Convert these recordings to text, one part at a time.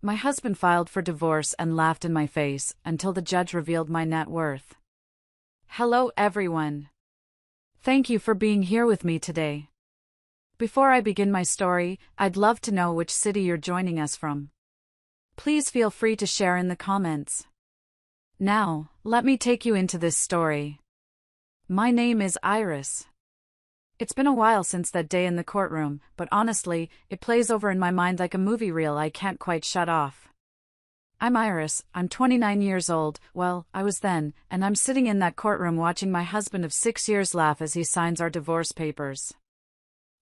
My husband filed for divorce and laughed in my face until the judge revealed my net worth. Hello everyone. Thank you for being here with me today. Before I begin my story, I'd love to know which city you're joining us from. Please feel free to share in the comments. Now, let me take you into this story. My name is Iris. It's been a while since that day in the courtroom, but honestly, it plays over in my mind like a movie reel I can't quite shut off. I'm Iris, I'm 29 years old, well, I was then, and I'm sitting in that courtroom watching my husband of 6 years laugh as he signs our divorce papers.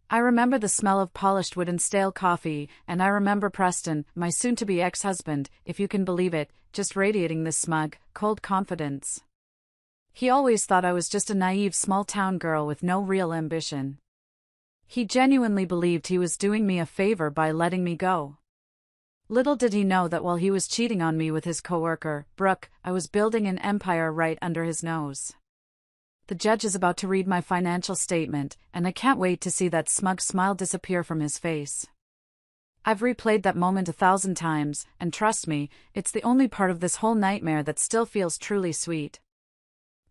I remember the smell of polished wood and stale coffee, and I remember Preston, my soon-to-be ex-husband, if you can believe it, just radiating this smug, cold confidence. He always thought I was just a naive small-town girl with no real ambition. He genuinely believed he was doing me a favor by letting me go. Little did he know that while he was cheating on me with his coworker, Brooke, I was building an empire right under his nose. The judge is about to read my financial statement, and I can't wait to see that smug smile disappear from his face. I've replayed that moment 1,000 times, and trust me, it's the only part of this whole nightmare that still feels truly sweet.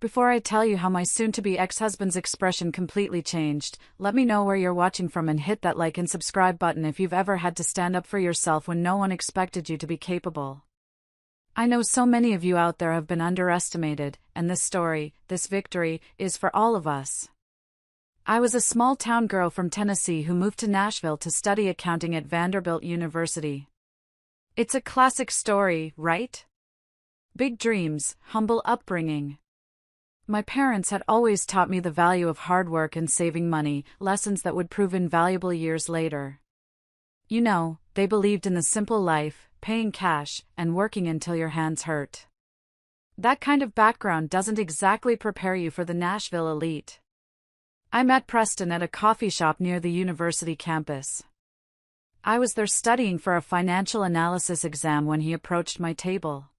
Before I tell you how my soon-to-be ex-husband's expression completely changed, let me know where you're watching from and hit that like and subscribe button if you've ever had to stand up for yourself when no one expected you to be capable. I know so many of you out there have been underestimated, and this story, this victory, is for all of us. I was a small-town girl from Tennessee who moved to Nashville to study accounting at Vanderbilt University. It's a classic story, right? Big dreams, humble upbringing. My parents had always taught me the value of hard work and saving money, lessons that would prove invaluable years later. You know, they believed in the simple life, paying cash, and working until your hands hurt. That kind of background doesn't exactly prepare you for the Nashville elite. I met Preston at a coffee shop near the university campus. I was there studying for a financial analysis exam when he approached my table.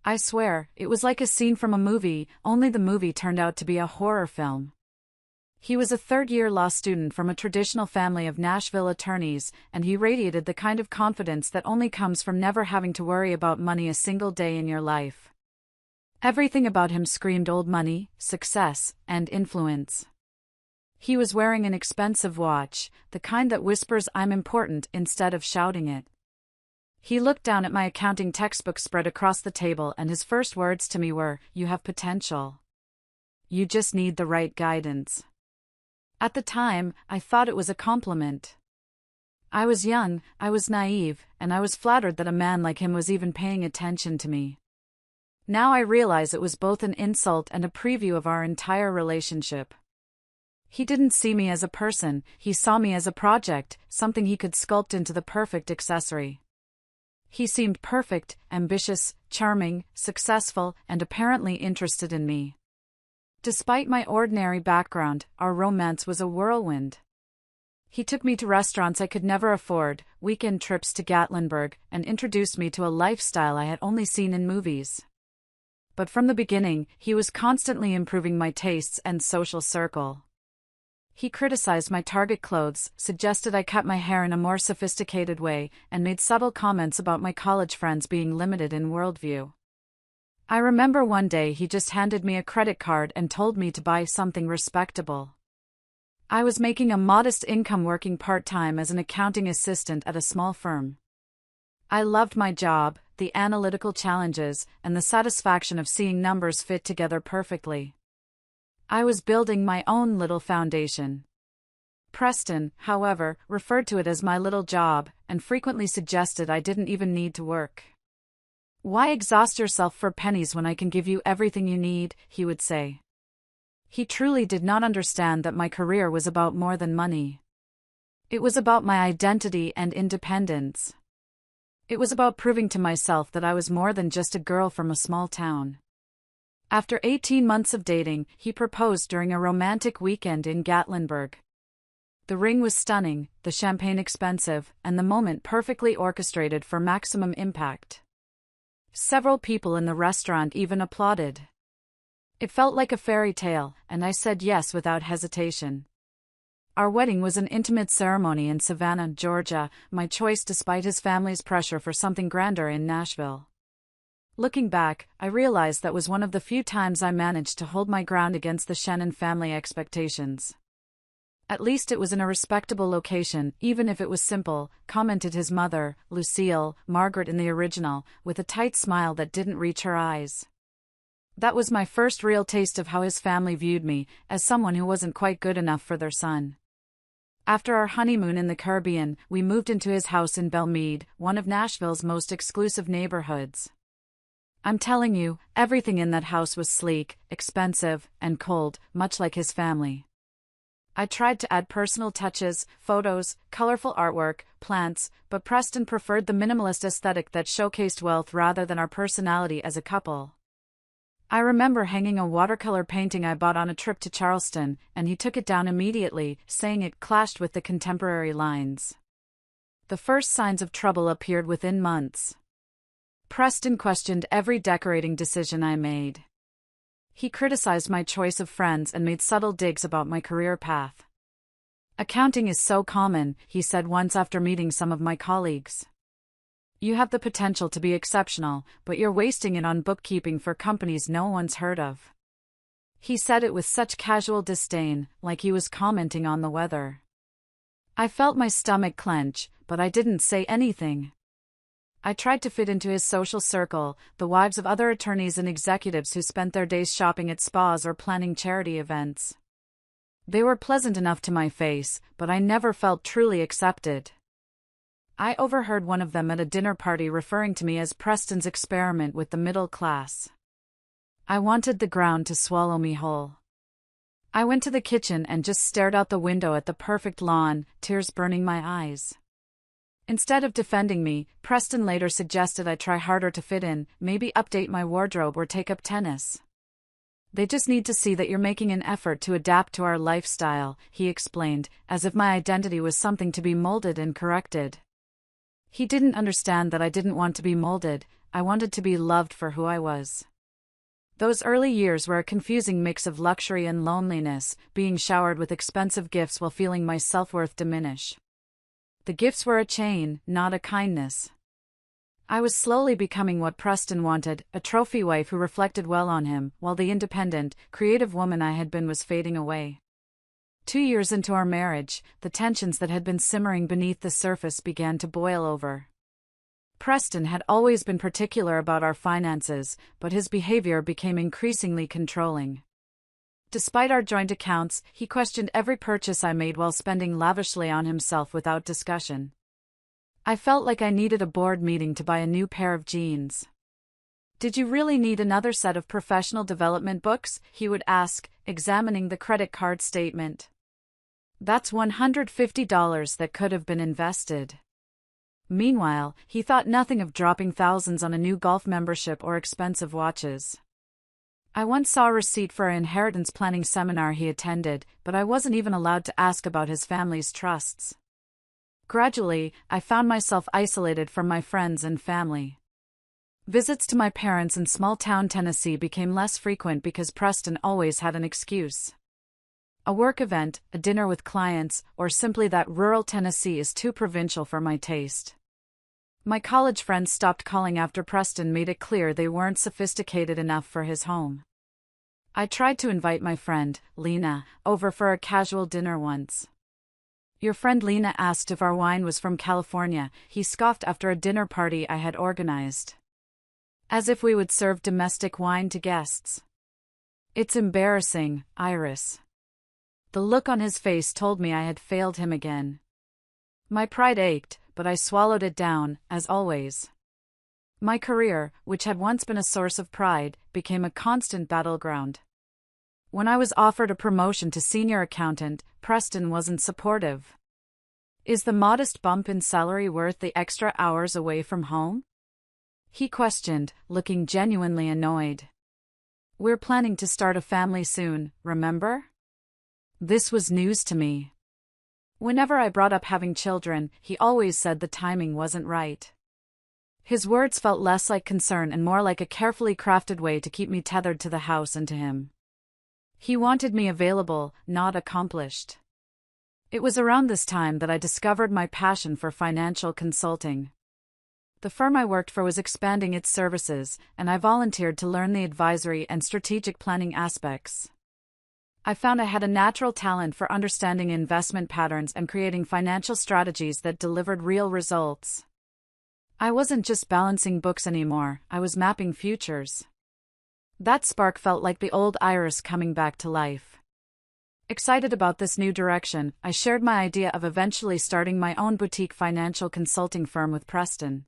I swear, it was like a scene from a movie, only the movie turned out to be a horror film. He was a third-year law student from a traditional family of Nashville attorneys, and he radiated the kind of confidence that only comes from never having to worry about money a single day in your life. Everything about him screamed old money, success, and influence. He was wearing an expensive watch, the kind that whispers "I'm important" instead of shouting it. He looked down at my accounting textbook spread across the table, and his first words to me were, "You have potential. You just need the right guidance." At the time, I thought it was a compliment. I was young, I was naive, and I was flattered that a man like him was even paying attention to me. Now I realize it was both an insult and a preview of our entire relationship. He didn't see me as a person, he saw me as a project, something he could sculpt into the perfect accessory. He seemed perfect, ambitious, charming, successful, and apparently interested in me. Despite my ordinary background, our romance was a whirlwind. He took me to restaurants I could never afford, weekend trips to Gatlinburg, and introduced me to a lifestyle I had only seen in movies. But from the beginning, he was constantly improving my tastes and social circle. He criticized my Target clothes, suggested I cut my hair in a more sophisticated way, and made subtle comments about my college friends being limited in worldview. I remember one day he just handed me a credit card and told me to buy something respectable. I was making a modest income working part-time as an accounting assistant at a small firm. I loved my job, the analytical challenges, and the satisfaction of seeing numbers fit together perfectly. I was building my own little foundation. Preston, however, referred to it as my little job, and frequently suggested I didn't even need to work. "Why exhaust yourself for pennies when I can give you everything you need?" he would say. He truly did not understand that my career was about more than money. It was about my identity and independence. It was about proving to myself that I was more than just a girl from a small town. After 18 months of dating, he proposed during a romantic weekend in Gatlinburg. The ring was stunning, the champagne expensive, and the moment perfectly orchestrated for maximum impact. Several people in the restaurant even applauded. It felt like a fairy tale, and I said yes without hesitation. Our wedding was an intimate ceremony in Savannah, Georgia, my choice despite his family's pressure for something grander in Nashville. Looking back, I realized that was one of the few times I managed to hold my ground against the Shannon family expectations. At least it was in a respectable location, even if it was simple, commented his mother, Lucille, Margaret in the original, with a tight smile that didn't reach her eyes. That was my first real taste of how his family viewed me, as someone who wasn't quite good enough for their son. After our honeymoon in the Caribbean, we moved into his house in Belmead, one of Nashville's most exclusive neighborhoods. I'm telling you, everything in that house was sleek, expensive, and cold, much like his family. I tried to add personal touches, photos, colorful artwork, plants, but Preston preferred the minimalist aesthetic that showcased wealth rather than our personality as a couple. I remember hanging a watercolor painting I bought on a trip to Charleston, and he took it down immediately, saying it clashed with the contemporary lines. The first signs of trouble appeared within months. Preston questioned every decorating decision I made. He criticized my choice of friends and made subtle digs about my career path. "Accounting is so common," he said once after meeting some of my colleagues. "You have the potential to be exceptional, but you're wasting it on bookkeeping for companies no one's heard of." He said it with such casual disdain, like he was commenting on the weather. I felt my stomach clench, but I didn't say anything. I tried to fit into his social circle, the wives of other attorneys and executives who spent their days shopping at spas or planning charity events. They were pleasant enough to my face, but I never felt truly accepted. I overheard one of them at a dinner party referring to me as Preston's experiment with the middle class. I wanted the ground to swallow me whole. I went to the kitchen and just stared out the window at the perfect lawn, tears burning my eyes. Instead of defending me, Preston later suggested I try harder to fit in, maybe update my wardrobe or take up tennis. "They just need to see that you're making an effort to adapt to our lifestyle," he explained, as if my identity was something to be molded and corrected. He didn't understand that I didn't want to be molded, I wanted to be loved for who I was. Those early years were a confusing mix of luxury and loneliness, being showered with expensive gifts while feeling my self-worth diminish. The gifts were a chain, not a kindness. I was slowly becoming what Preston wanted, a trophy wife who reflected well on him, while the independent, creative woman I had been was fading away. 2 years into our marriage, the tensions that had been simmering beneath the surface began to boil over. Preston had always been particular about our finances, but his behavior became increasingly controlling. Despite our joint accounts, he questioned every purchase I made while spending lavishly on himself without discussion. I felt like I needed a board meeting to buy a new pair of jeans. "Did you really need another set of professional development books?" he would ask, examining the credit card statement. "That's $150 that could have been invested." Meanwhile, he thought nothing of dropping thousands on a new golf membership or expensive watches. I once saw a receipt for an inheritance planning seminar he attended, but I wasn't even allowed to ask about his family's trusts. Gradually, I found myself isolated from my friends and family. Visits to my parents in small-town Tennessee became less frequent because Preston always had an excuse. A work event, a dinner with clients, or simply that rural Tennessee is too provincial for my taste. My college friends stopped calling after Preston made it clear they weren't sophisticated enough for his home. I tried to invite my friend, Lena, over for a casual dinner once. "Your friend Lena asked if our wine was from California," he scoffed after a dinner party I had organized. As if we would serve domestic wine to guests. "It's embarrassing, Iris." The look on his face told me I had failed him again. My pride ached, but I swallowed it down, as always. My career, which had once been a source of pride, became a constant battleground. When I was offered a promotion to senior accountant, Preston wasn't supportive. "Is the modest bump in salary worth the extra hours away from home?" he questioned, looking genuinely annoyed. "We're planning to start a family soon, remember?" This was news to me. Whenever I brought up having children, he always said the timing wasn't right. His words felt less like concern and more like a carefully crafted way to keep me tethered to the house and to him. He wanted me available, not accomplished. It was around this time that I discovered my passion for financial consulting. The firm I worked for was expanding its services, and I volunteered to learn the advisory and strategic planning aspects. I found I had a natural talent for understanding investment patterns and creating financial strategies that delivered real results. I wasn't just balancing books anymore, I was mapping futures. That spark felt like the old Iris coming back to life. Excited about this new direction, I shared my idea of eventually starting my own boutique financial consulting firm with Preston.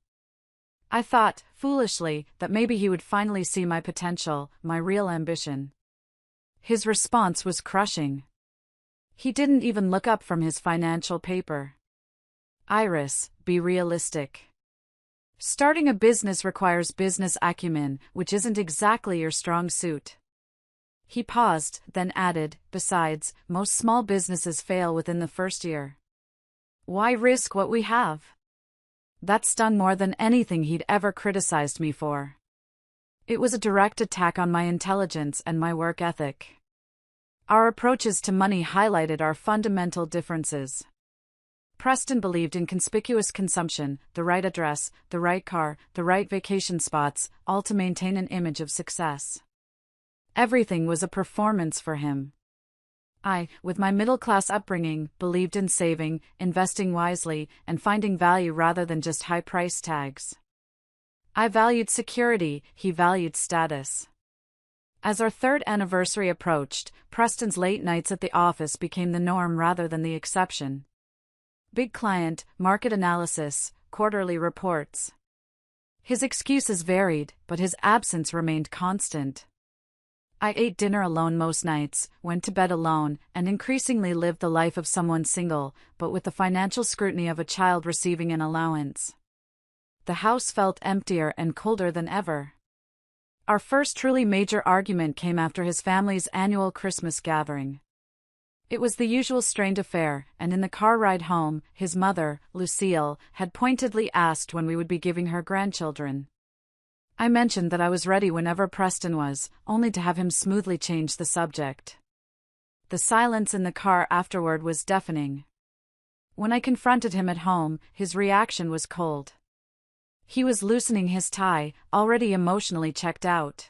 I thought, foolishly, that maybe he would finally see my potential, my real ambition. His response was crushing. He didn't even look up from his financial paper. Iris, be realistic. Starting a business requires business acumen, which isn't exactly your strong suit. He paused, then added, besides, most small businesses fail within the first year. Why risk what we have? That stung more than anything he'd ever criticized me for. It was a direct attack on my intelligence and my work ethic. Our approaches to money highlighted our fundamental differences. Preston believed in conspicuous consumption, the right address, the right car, the right vacation spots, all to maintain an image of success. Everything was a performance for him. I, with my middle-class upbringing, believed in saving, investing wisely, and finding value rather than just high price tags. I valued security, he valued status. As our third anniversary approached, Preston's late nights at the office became the norm rather than the exception. Big client, market analysis, quarterly reports. His excuses varied, but his absence remained constant. I ate dinner alone most nights, went to bed alone, and increasingly lived the life of someone single, but with the financial scrutiny of a child receiving an allowance. The house felt emptier and colder than ever. Our first truly major argument came after his family's annual Christmas gathering. It was the usual strained affair, and in the car ride home, his mother, Lucille, had pointedly asked when we would be giving her grandchildren. I mentioned that I was ready whenever Preston was, only to have him smoothly change the subject. The silence in the car afterward was deafening. When I confronted him at home, his reaction was cold. He was loosening his tie, already emotionally checked out.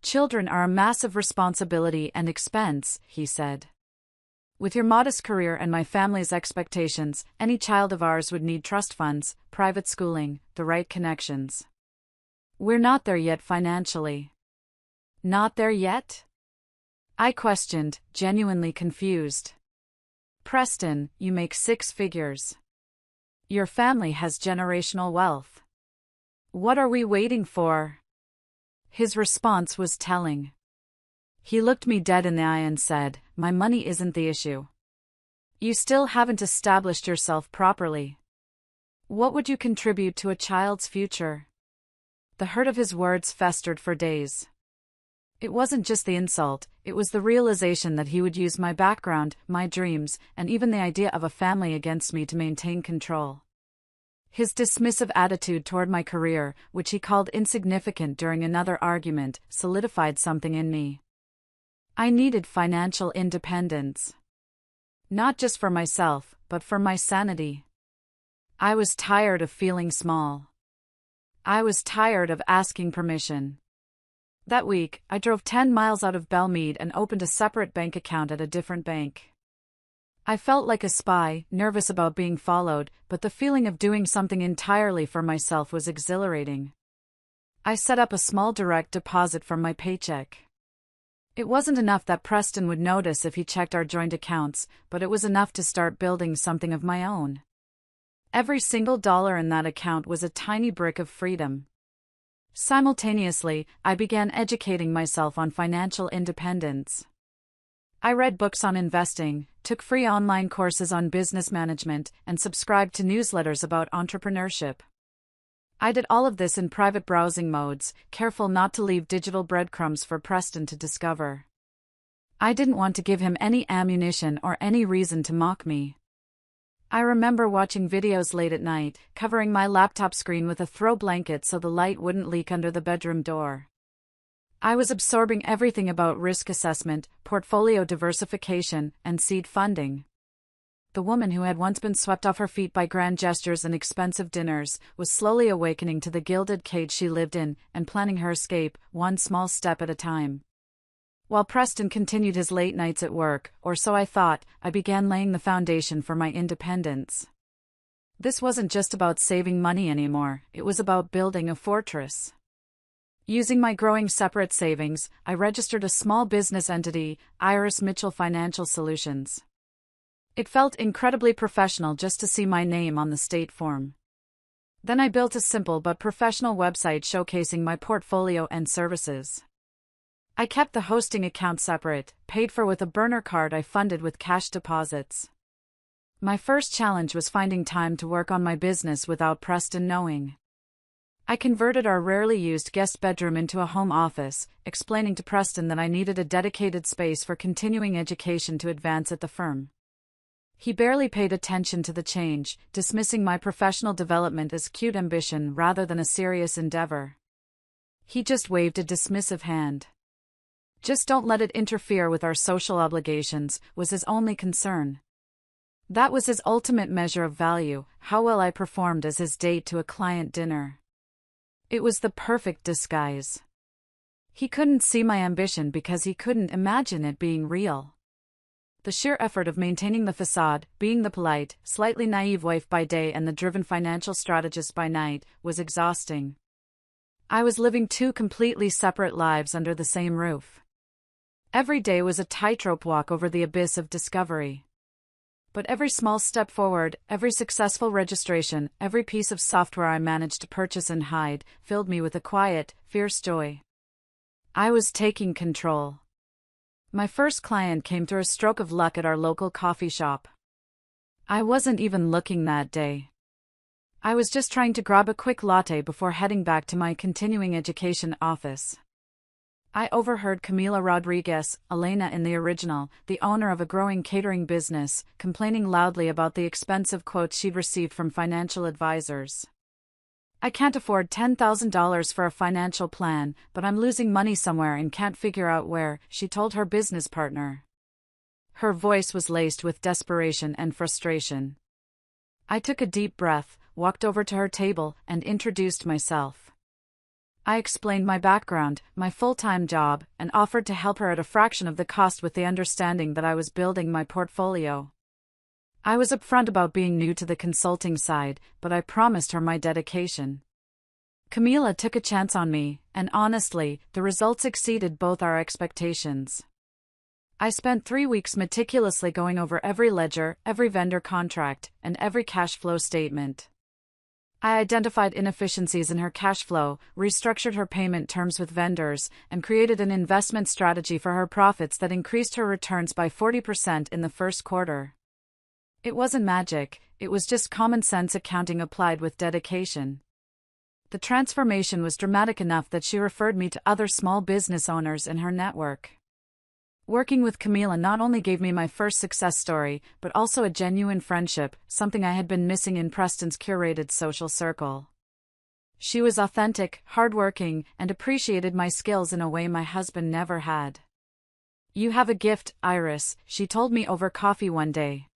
Children are a massive responsibility and expense, he said. With your modest career and my family's expectations, any child of ours would need trust funds, private schooling, the right connections. We're not there yet financially. Not there yet? I questioned, genuinely confused. Preston, you make 6 figures. Your family has generational wealth. What are we waiting for? His response was telling. He looked me dead in the eye and said, my money isn't the issue. You still haven't established yourself properly. What would you contribute to a child's future? The hurt of his words festered for days. It wasn't just the insult, it was the realization that he would use my background, my dreams, and even the idea of a family against me to maintain control. His dismissive attitude toward my career, which he called insignificant during another argument, solidified something in me. I needed financial independence. Not just for myself, but for my sanity. I was tired of feeling small. I was tired of asking permission. That week, I drove 10 miles out of Belmead and opened a separate bank account at a different bank. I felt like a spy, nervous about being followed, but the feeling of doing something entirely for myself was exhilarating. I set up a small direct deposit from my paycheck. It wasn't enough that Preston would notice if he checked our joint accounts, but it was enough to start building something of my own. Every single dollar in that account was a tiny brick of freedom. Simultaneously, I began educating myself on financial independence. I read books on investing, took free online courses on business management, and subscribed to newsletters about entrepreneurship. I did all of this in private browsing modes, careful not to leave digital breadcrumbs for Preston to discover. I didn't want to give him any ammunition or any reason to mock me. I remember watching videos late at night, covering my laptop screen with a throw blanket so the light wouldn't leak under the bedroom door. I was absorbing everything about risk assessment, portfolio diversification, and seed funding. The woman who had once been swept off her feet by grand gestures and expensive dinners was slowly awakening to the gilded cage she lived in and planning her escape, one small step at a time. While Preston continued his late nights at work, or so I thought, I began laying the foundation for my independence. This wasn't just about saving money anymore, it was about building a fortress. Using my growing separate savings, I registered a small business entity, Iris Mitchell Financial Solutions. It felt incredibly professional just to see my name on the state form. Then I built a simple but professional website showcasing my portfolio and services. I kept the hosting account separate, paid for with a burner card I funded with cash deposits. My first challenge was finding time to work on my business without Preston knowing. I converted our rarely used guest bedroom into a home office, explaining to Preston that I needed a dedicated space for continuing education to advance at the firm. He barely paid attention to the change, dismissing my professional development as cute ambition rather than a serious endeavor. He just waved a dismissive hand. Just don't let it interfere with our social obligations, was his only concern. That was his ultimate measure of value, how well I performed as his date to a client dinner. It was the perfect disguise. He couldn't see my ambition because he couldn't imagine it being real. The sheer effort of maintaining the facade, being the polite, slightly naive wife by day and the driven financial strategist by night, was exhausting. I was living two completely separate lives under the same roof. Every day was a tightrope walk over the abyss of discovery. But every small step forward, every successful registration, every piece of software I managed to purchase and hide, filled me with a quiet, fierce joy. I was taking control. My first client came through a stroke of luck at our local coffee shop. I wasn't even looking that day. I was just trying to grab a quick latte before heading back to my continuing education office. I overheard Camila Rodriguez, Elena in the original, the owner of a growing catering business, complaining loudly about the expensive quotes she'd received from financial advisors. I can't afford $10,000 for a financial plan, but I'm losing money somewhere and can't figure out where, she told her business partner. Her voice was laced with desperation and frustration. I took a deep breath, walked over to her table, and introduced myself. I explained my background, my full-time job, and offered to help her at a fraction of the cost with the understanding that I was building my portfolio. I was upfront about being new to the consulting side, but I promised her my dedication. Camila took a chance on me, and honestly, the results exceeded both our expectations. I spent 3 weeks meticulously going over every ledger, every vendor contract, and every cash flow statement. I identified inefficiencies in her cash flow, restructured her payment terms with vendors, and created an investment strategy for her profits that increased her returns by 40% in the first quarter. It wasn't magic, it was just common sense accounting applied with dedication. The transformation was dramatic enough that she referred me to other small business owners in her network. Working with Camila not only gave me my first success story, but also a genuine friendship, something I had been missing in Preston's curated social circle. She was authentic, hardworking, and appreciated my skills in a way my husband never had. "You have a gift, Iris," she told me over coffee one day.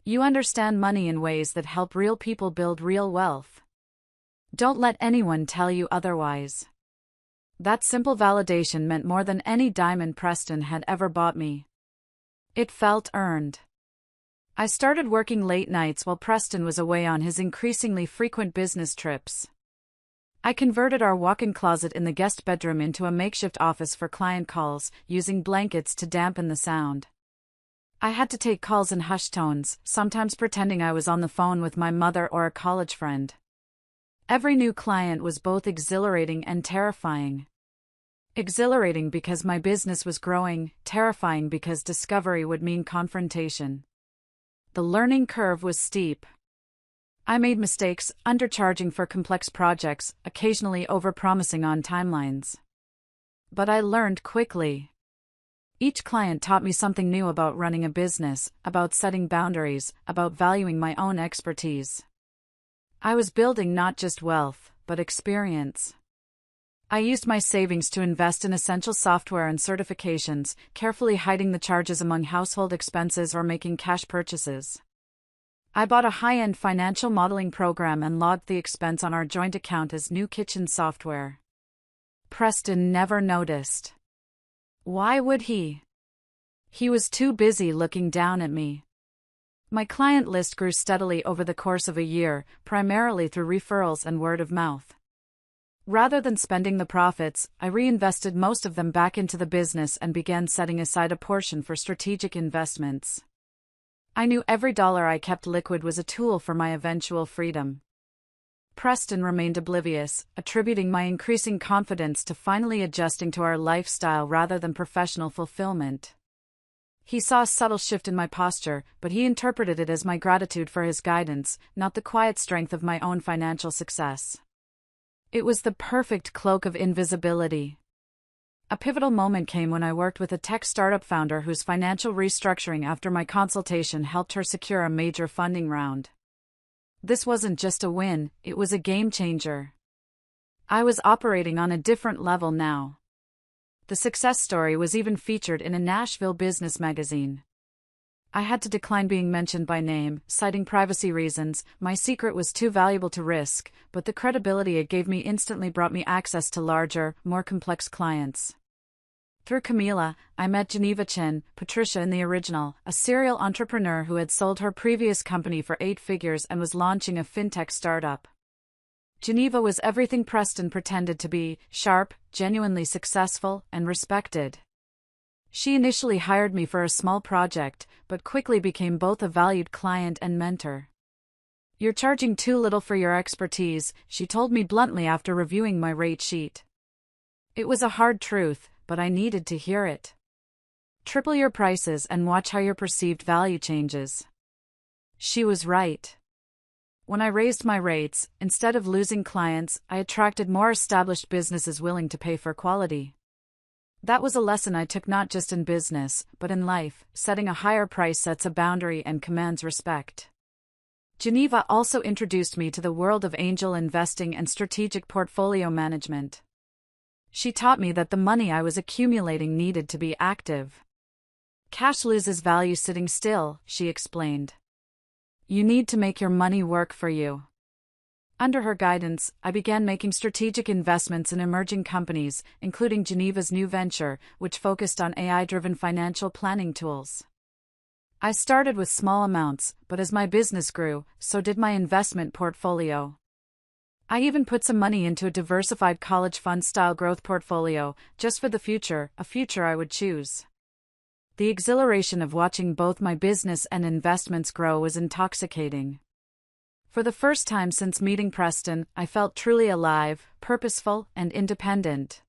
"You understand money in ways that help real people build real wealth. Don't let anyone tell you otherwise." That simple validation meant more than any diamond Preston had ever bought me. It felt earned. I started working late nights while Preston was away on his increasingly frequent business trips. I converted our walk-in closet in the guest bedroom into a makeshift office for client calls, using blankets to dampen the sound. I had to take calls in hushed tones, sometimes pretending I was on the phone with my mother or a college friend. Every new client was both exhilarating and terrifying. Exhilarating because my business was growing, terrifying because discovery would mean confrontation. The learning curve was steep. I made mistakes, undercharging for complex projects, occasionally overpromising on timelines. But I learned quickly. Each client taught me something new about running a business, about setting boundaries, about valuing my own expertise. I was building not just wealth, but experience. I used my savings to invest in essential software and certifications, carefully hiding the charges among household expenses or making cash purchases. I bought a high-end financial modeling program and logged the expense on our joint account as new kitchen software. Preston never noticed. Why would he? He was too busy looking down at me. My client list grew steadily over the course of a year, primarily through referrals and word of mouth. Rather than spending the profits, I reinvested most of them back into the business and began setting aside a portion for strategic investments. I knew every dollar I kept liquid was a tool for my eventual freedom. Preston remained oblivious, attributing my increasing confidence to finally adjusting to our lifestyle rather than professional fulfillment. He saw a subtle shift in my posture, but he interpreted it as my gratitude for his guidance, not the quiet strength of my own financial success. It was the perfect cloak of invisibility. A pivotal moment came when I worked with a tech startup founder whose financial restructuring after my consultation helped her secure a major funding round. This wasn't just a win, it was a game changer. I was operating on a different level now. The success story was even featured in a Nashville business magazine. I had to decline being mentioned by name, citing privacy reasons. My secret was too valuable to risk, but the credibility it gave me instantly brought me access to larger, more complex clients. Through Camila, I met Geneva Chen, Patricia in the original, a serial entrepreneur who had sold her previous company for 8 figures and was launching a fintech startup. Geneva was everything Preston pretended to be: sharp, genuinely successful, and respected. She initially hired me for a small project, but quickly became both a valued client and mentor. "You're charging too little for your expertise," she told me bluntly after reviewing my rate sheet. It was a hard truth, but I needed to hear it. "Triple your prices and watch how your perceived value changes." She was right. When I raised my rates, instead of losing clients, I attracted more established businesses willing to pay for quality. That was a lesson I took not just in business, but in life. Setting a higher price sets a boundary and commands respect. Geneva also introduced me to the world of angel investing and strategic portfolio management. She taught me that the money I was accumulating needed to be active. "Cash loses value sitting still," she explained. "You need to make your money work for you." Under her guidance, I began making strategic investments in emerging companies, including Geneva's new venture, which focused on AI-driven financial planning tools. I started with small amounts, but as my business grew, so did my investment portfolio. I even put some money into a diversified college fund-style growth portfolio, just for the future, a future I would choose. The exhilaration of watching both my business and investments grow was intoxicating. For the first time since meeting Preston, I felt truly alive, purposeful, and independent.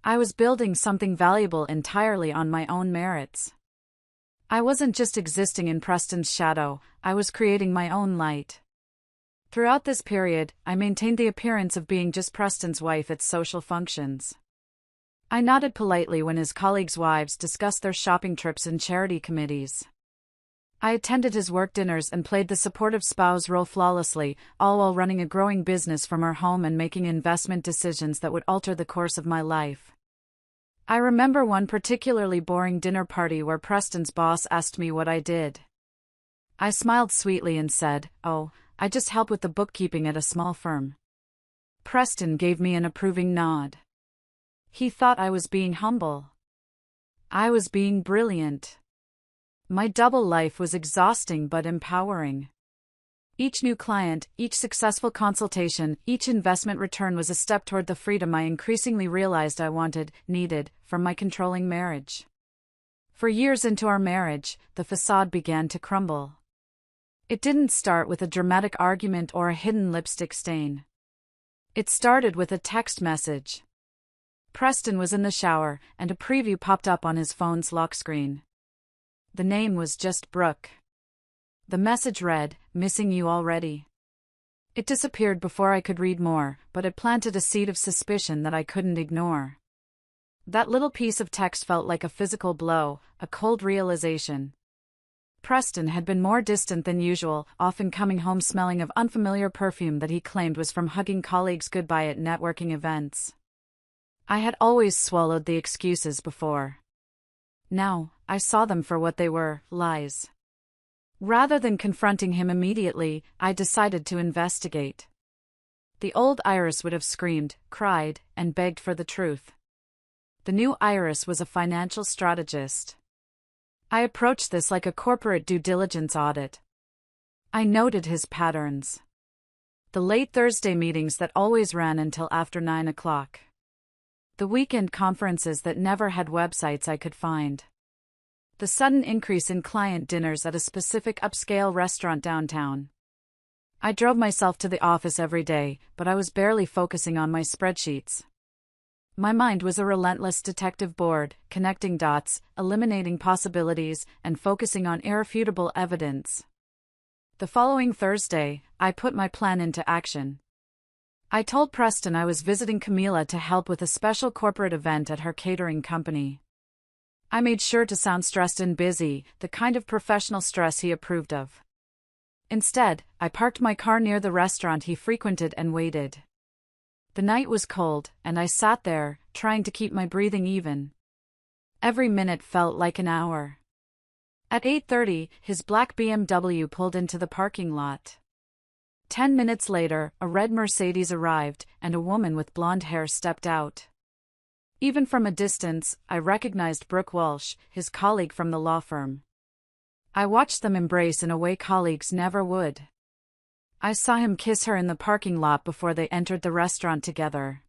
I was building something valuable entirely on my own merits. I wasn't just existing in Preston's shadow, I was creating my own light. Throughout this period, I maintained the appearance of being just Preston's wife at social functions. I nodded politely when his colleagues' wives discussed their shopping trips and charity committees. I attended his work dinners and played the supportive spouse role flawlessly, all while running a growing business from our home and making investment decisions that would alter the course of my life. I remember one particularly boring dinner party where Preston's boss asked me what I did. I smiled sweetly and said, "Oh, I just help with the bookkeeping at a small firm." Preston gave me an approving nod. He thought I was being humble. I was being brilliant. My double life was exhausting but empowering. Each new client, each successful consultation, each investment return was a step toward the freedom I increasingly realized I needed, from my controlling marriage. For years into our marriage, the facade began to crumble. It didn't start with a dramatic argument or a hidden lipstick stain. It started with a text message. Preston was in the shower, and a preview popped up on his phone's lock screen. The name was just Brooke. The message read, "Missing you already." It disappeared before I could read more, but it planted a seed of suspicion that I couldn't ignore. That little piece of text felt like a physical blow, a cold realization. Preston had been more distant than usual, often coming home smelling of unfamiliar perfume that he claimed was from hugging colleagues goodbye at networking events. I had always swallowed the excuses before. Now, I saw them for what they were: lies. Rather than confronting him immediately, I decided to investigate. The old Iris would have screamed, cried, and begged for the truth. The new Iris was a financial strategist. I approached this like a corporate due diligence audit. I noted his patterns. The late Thursday meetings that always ran until after 9 o'clock. The weekend conferences that never had websites I could find. The sudden increase in client dinners at a specific upscale restaurant downtown. I drove myself to the office every day, but I was barely focusing on my spreadsheets. My mind was a relentless detective board, connecting dots, eliminating possibilities, and focusing on irrefutable evidence. The following Thursday, I put my plan into action. I told Preston I was visiting Camila to help with a special corporate event at her catering company. I made sure to sound stressed and busy, the kind of professional stress he approved of. Instead, I parked my car near the restaurant he frequented and waited. The night was cold, and I sat there, trying to keep my breathing even. Every minute felt like an hour. At 8:30, his black BMW pulled into the parking lot. 10 minutes later, a red Mercedes arrived, and a woman with blonde hair stepped out. Even from a distance, I recognized Brooke Walsh, his colleague from the law firm. I watched them embrace in a way colleagues never would. I saw him kiss her in the parking lot before they entered the restaurant together.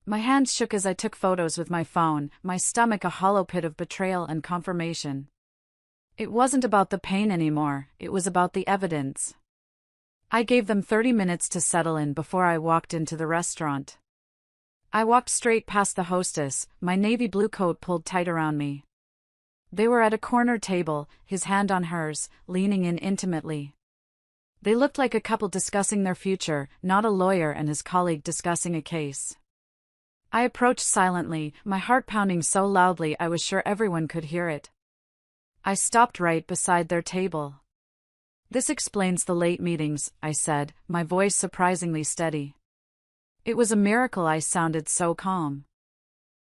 My hands shook as I took photos with my phone, my stomach a hollow pit of betrayal and confirmation. It wasn't about the pain anymore, it was about the evidence. I gave them 30 minutes to settle in before I walked into the restaurant. I walked straight past the hostess, my navy blue coat pulled tight around me. They were at a corner table, his hand on hers, leaning in intimately. They looked like a couple discussing their future, not a lawyer and his colleague discussing a case. I approached silently, my heart pounding so loudly I was sure everyone could hear it. I stopped right beside their table. "This explains the late meetings," I said, my voice surprisingly steady. It was a miracle I sounded so calm.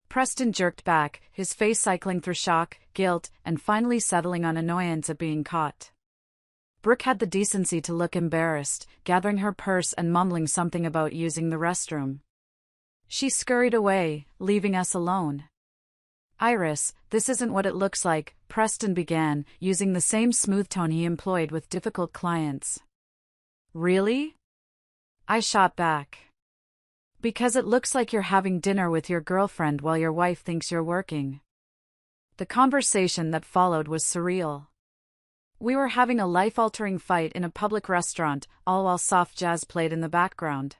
Preston jerked back, his face cycling through shock, guilt, and finally settling on annoyance at being caught. Brooke had the decency to look embarrassed, gathering her purse and mumbling something about using the restroom. She scurried away, leaving us alone. "Iris, this isn't what it looks like," Preston began, using the same smooth tone he employed with difficult clients. "Really?" I shot back. "Because it looks like you're having dinner with your girlfriend while your wife thinks you're working." The conversation that followed was surreal. We were having a life-altering fight in a public restaurant, all while soft jazz played in the background.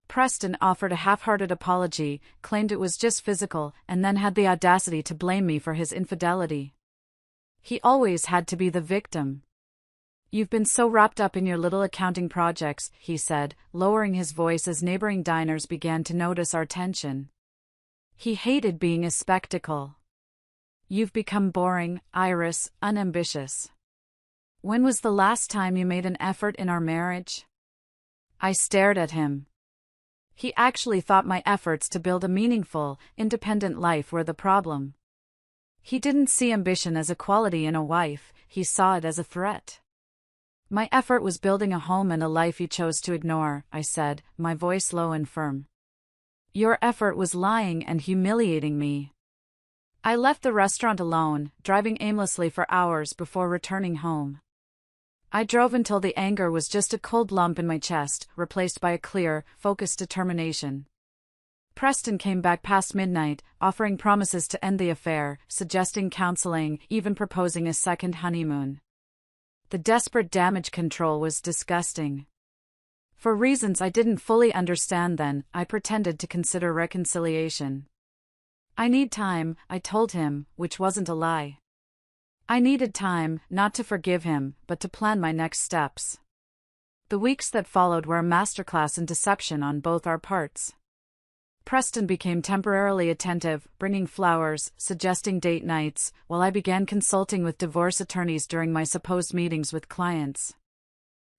Preston offered a half-hearted apology, claimed it was just physical, and then had the audacity to blame me for his infidelity. He always had to be the victim. "You've been so wrapped up in your little accounting projects," he said, lowering his voice as neighboring diners began to notice our tension. He hated being a spectacle. "You've become boring, Iris, unambitious. When was the last time you made an effort in our marriage?" I stared at him. He actually thought my efforts to build a meaningful, independent life were the problem. He didn't see ambition as a quality in a wife, he saw it as a threat. "My effort was building a home and a life you chose to ignore," I said, my voice low and firm. "Your effort was lying and humiliating me." I left the restaurant alone, driving aimlessly for hours before returning home. I drove until the anger was just a cold lump in my chest, replaced by a clear, focused determination. Preston came back past midnight, offering promises to end the affair, suggesting counseling, even proposing a second honeymoon. The desperate damage control was disgusting. For reasons I didn't fully understand then, I pretended to consider reconciliation. "I need time," I told him, which wasn't a lie. I needed time, not to forgive him, but to plan my next steps. The weeks that followed were a masterclass in deception on both our parts. Preston became temporarily attentive, bringing flowers, suggesting date nights, while I began consulting with divorce attorneys during my supposed meetings with clients.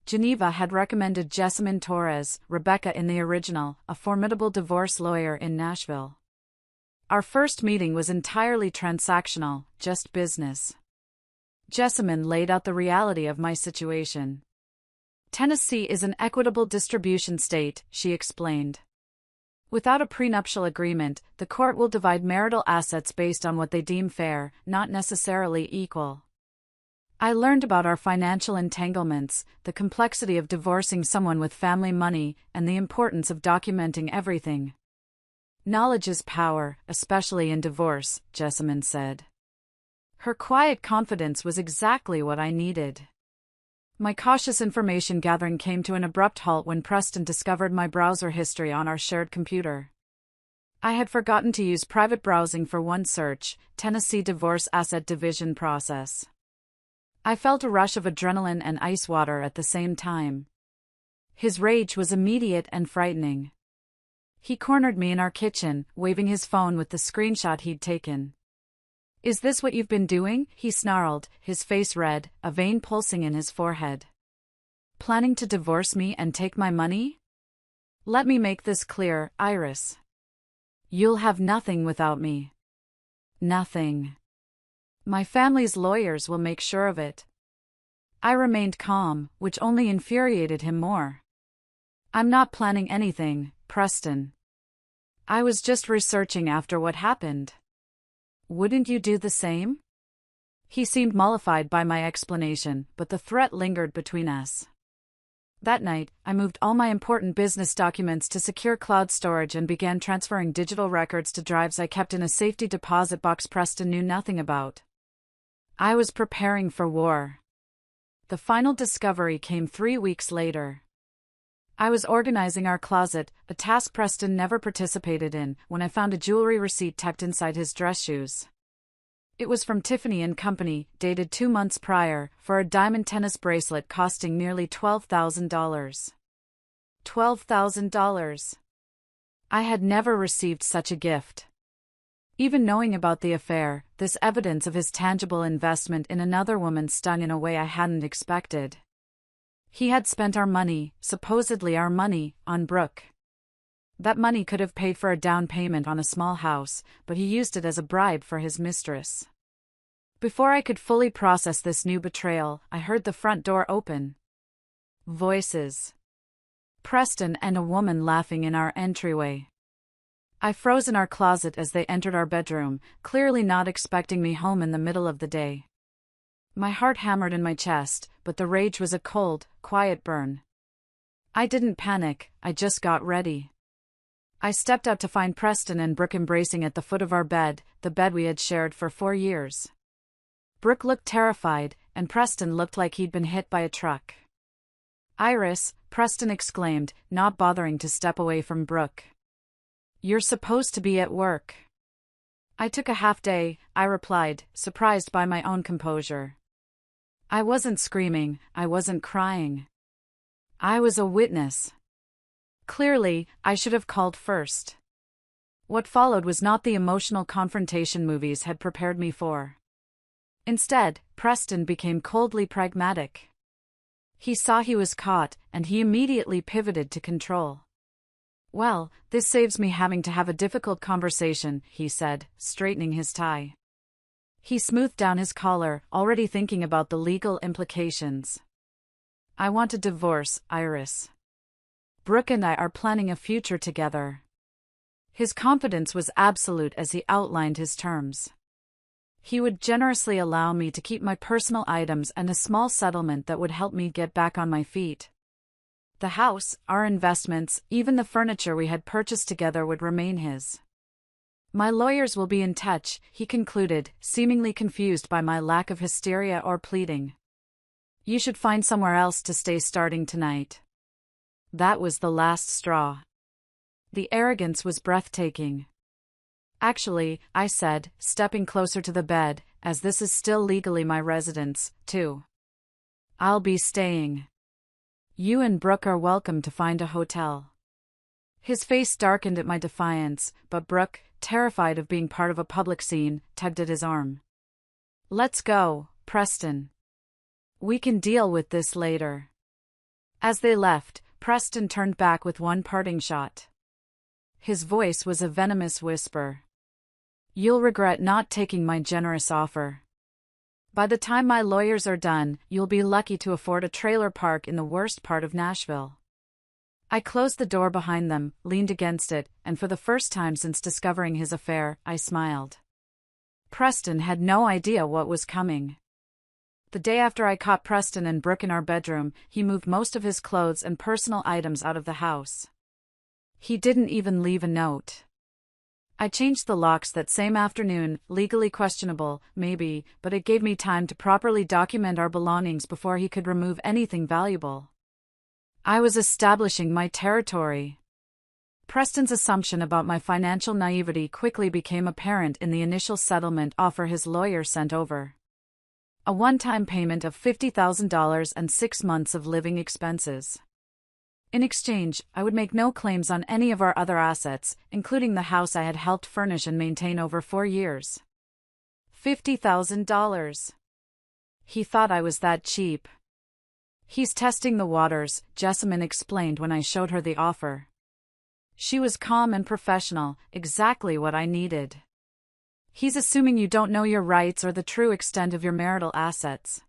Geneva had recommended Jessamine Torres, Rebecca in the original, a formidable divorce lawyer in Nashville. Our first meeting was entirely transactional, just business. Jessamine laid out the reality of my situation. Tennessee is an equitable distribution state, she explained. Without a prenuptial agreement, the court will divide marital assets based on what they deem fair, not necessarily equal. I learned about our financial entanglements, the complexity of divorcing someone with family money, and the importance of documenting everything. Knowledge is power, especially in divorce, Jessamine said. Her quiet confidence was exactly what I needed. My cautious information gathering came to an abrupt halt when Preston discovered my browser history on our shared computer. I had forgotten to use private browsing for one search: Tennessee Divorce Asset Division Process. I felt a rush of adrenaline and ice water at the same time. His rage was immediate and frightening. He cornered me in our kitchen, waving his phone with the screenshot he'd taken. "Is this what you've been doing?" he snarled, his face red, a vein pulsing in his forehead. "Planning to divorce me and take my money? Let me make this clear, Iris. You'll have nothing without me. Nothing. My family's lawyers will make sure of it." I remained calm, which only infuriated him more. "I'm not planning anything, Preston. I was just researching after what happened. Wouldn't you do the same?" He seemed mollified by my explanation, but the threat lingered between us. That night, I moved all my important business documents to secure cloud storage and began transferring digital records to drives I kept in a safety deposit box Preston knew nothing about. I was preparing for war. The final discovery came 3 weeks later. I was organizing our closet, a task Preston never participated in, when I found a jewelry receipt tucked inside his dress shoes. It was from Tiffany & Company, dated 2 months prior, for a diamond tennis bracelet costing nearly $12,000. $12,000. I had never received such a gift. Even knowing about the affair, this evidence of his tangible investment in another woman stung in a way I hadn't expected. He had spent our money, supposedly our money, on Brooke. That money could have paid for a down payment on a small house, but he used it as a bribe for his mistress. Before I could fully process this new betrayal, I heard the front door open. Voices. Preston and a woman laughing in our entryway. I froze in our closet as they entered our bedroom, clearly not expecting me home in the middle of the day. My heart hammered in my chest, but the rage was a cold, quiet burn. I didn't panic, I just got ready. I stepped out to find Preston and Brooke embracing at the foot of our bed, the bed we had shared for 4 years. Brooke looked terrified, and Preston looked like he'd been hit by a truck. "Iris," Preston exclaimed, not bothering to step away from Brooke. "You're supposed to be at work." "I took a half day," I replied, surprised by my own composure. I wasn't screaming, I wasn't crying. I was a witness. Clearly, I should have called first. What followed was not the emotional confrontation movies had prepared me for. Instead, Preston became coldly pragmatic. He saw he was caught, and he immediately pivoted to control. "Well, this saves me having to have a difficult conversation," he said, straightening his tie. He smoothed down his collar, already thinking about the legal implications. "I want a divorce, Iris. Brooke and I are planning a future together." His confidence was absolute as he outlined his terms. He would generously allow me to keep my personal items and a small settlement that would help me get back on my feet. The house, our investments, even the furniture we had purchased together would remain his. "My lawyers will be in touch," he concluded, seemingly confused by my lack of hysteria or pleading. "You should find somewhere else to stay starting tonight." That was the last straw. The arrogance was breathtaking. "Actually," I said, stepping closer to the bed, "as this is still legally my residence, too. I'll be staying. You and Brooke are welcome to find a hotel." His face darkened at my defiance, but Brooke, terrified of being part of a public scene, tugged at his arm. "Let's go, Preston. We can deal with this later." As they left, Preston turned back with one parting shot. His voice was a venomous whisper. "You'll regret not taking my generous offer." By the time my lawyers are done, you'll be lucky to afford a trailer park in the worst part of Nashville. I closed the door behind them, leaned against it, and for the first time since discovering his affair, I smiled. Preston had no idea what was coming. The day after I caught Preston and Brooke in our bedroom, he moved most of his clothes and personal items out of the house. He didn't even leave a note. I changed the locks that same afternoon, legally questionable, maybe, but it gave me time to properly document our belongings before he could remove anything valuable. I was establishing my territory. Preston's assumption about my financial naivety quickly became apparent in the initial settlement offer his lawyer sent over. A one-time payment of $50,000 and 6 months of living expenses. In exchange, I would make no claims on any of our other assets, including the house I had helped furnish and maintain over 4 years. $50,000. He thought I was that cheap. He's testing the waters, Jessamine explained when I showed her the offer. She was calm and professional, exactly what I needed. He's assuming you don't know your rights or the true extent of your marital assets.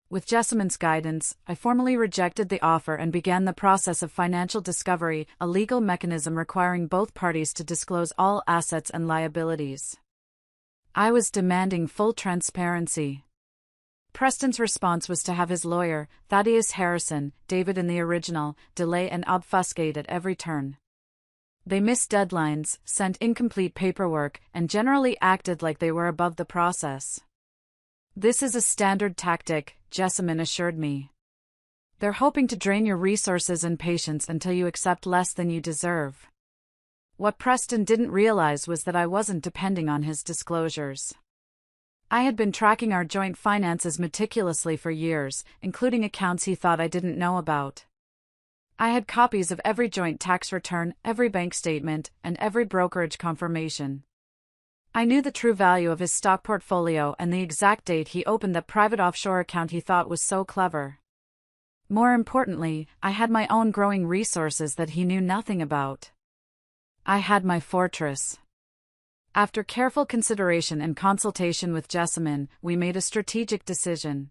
With Jessamine's guidance, I formally rejected the offer and began the process of financial discovery, a legal mechanism requiring both parties to disclose all assets and liabilities. I was demanding full transparency. Preston's response was to have his lawyer, Thaddeus Harrison, David in the original, delay and obfuscate at every turn. They missed deadlines, sent incomplete paperwork, and generally acted like they were above the process. This is a standard tactic, Jessamine assured me. They're hoping to drain your resources and patience until you accept less than you deserve. What Preston didn't realize was that I wasn't depending on his disclosures. I had been tracking our joint finances meticulously for years, including accounts he thought I didn't know about. I had copies of every joint tax return, every bank statement, and every brokerage confirmation. I knew the true value of his stock portfolio and the exact date he opened that private offshore account he thought was so clever. More importantly, I had my own growing resources that he knew nothing about. I had my fortress. After careful consideration and consultation with Jessamine, we made a strategic decision.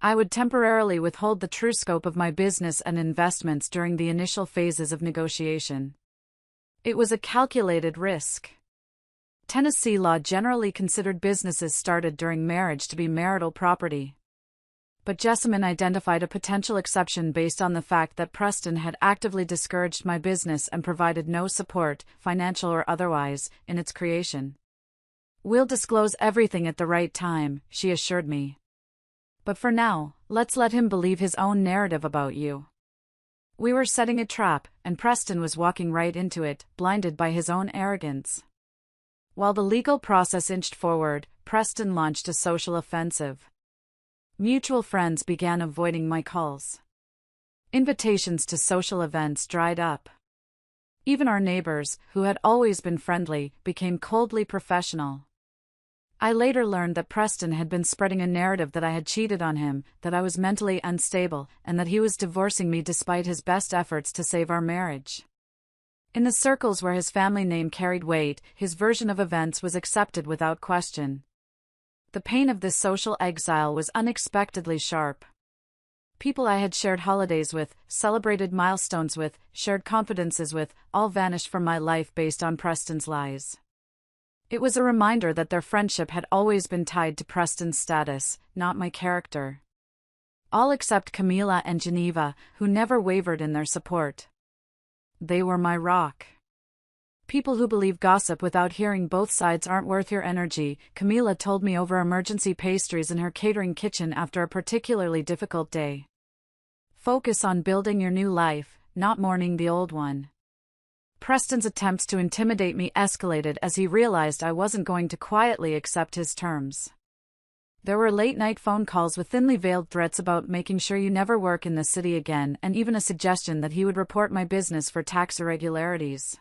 I would temporarily withhold the true scope of my business and investments during the initial phases of negotiation. It was a calculated risk. Tennessee law generally considered businesses started during marriage to be marital property. But Jessamine identified a potential exception based on the fact that Preston had actively discouraged my business and provided no support, financial or otherwise, in its creation. We'll disclose everything at the right time, she assured me. But for now, let's let him believe his own narrative about you. We were setting a trap, and Preston was walking right into it, blinded by his own arrogance. While the legal process inched forward, Preston launched a social offensive. Mutual friends began avoiding my calls. Invitations to social events dried up. Even our neighbors, who had always been friendly, became coldly professional. I later learned that Preston had been spreading a narrative that I had cheated on him, that I was mentally unstable, and that he was divorcing me despite his best efforts to save our marriage. In the circles where his family name carried weight, his version of events was accepted without question. The pain of this social exile was unexpectedly sharp. People I had shared holidays with, celebrated milestones with, shared confidences with, all vanished from my life based on Preston's lies. It was a reminder that their friendship had always been tied to Preston's status, not my character. All except Camila and Geneva, who never wavered in their support. They were my rock. People who believe gossip without hearing both sides aren't worth your energy, Camila told me over emergency pastries in her catering kitchen after a particularly difficult day. Focus on building your new life, not mourning the old one. Preston's attempts to intimidate me escalated as he realized I wasn't going to quietly accept his terms. There were late-night phone calls with thinly veiled threats about making sure you never work in the city again, and even a suggestion that he would report my business for tax irregularities.